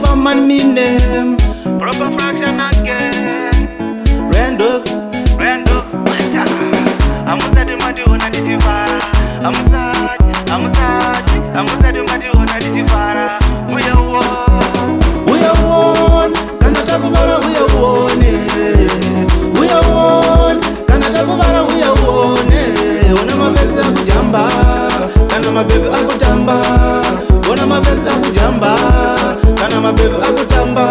proper man me name. Proper fraction again. Rendux. Mata. Amusadi mati ona ditivara. Amusadi mati ona ditivara. We are one. Kana takuvara we are one. We are one. Kana takuvara we are one. Ona mavesi akujamba. Kana mabebi akutamba. Ona mavesi akujamba. Kana mabebi akutamba.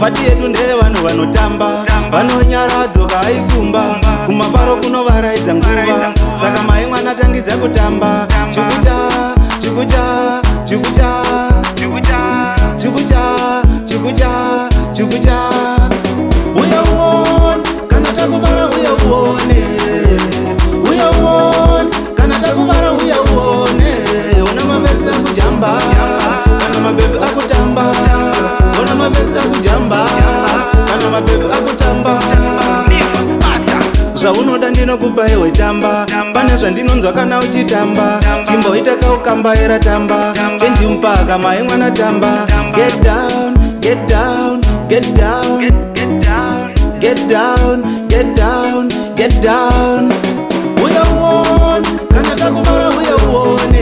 Pati yedu nde vanhu vanotamba, vanonyaradzoka aikumba, kumafaro kunovaraidza nguva, saka mai mwana tangidza kutamba. Chukucha, chukucha, chukucha, chukucha, chukucha, chukucha. We are one, kana takuvara we are one. We are one, kana takuvara we are one. Ona mavesi akujamba, kana mabebi akutamba. Ona mavesi akujamba, kana mabebi akutamba. Zvaunoda ndinokupa iwe tamba, pane zvandinonzwa kana uchitamba. Chimboita kaukambaira tamba, chenji mpaka mai mwana tamba. Get down, get down, get down, get down, get down, get down. We are one, kana takuvara we are one.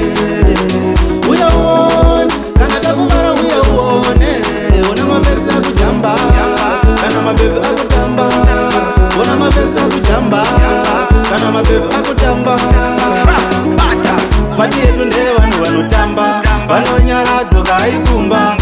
We are one, kana takuvara we are one. Ona mavesi akujamba, kana mabebi akutamba. Ona mavesi akujamba, kana mabebi akutamba. Pati yedu nde vanhu vanotamba, vanonyaradzoka aikumba,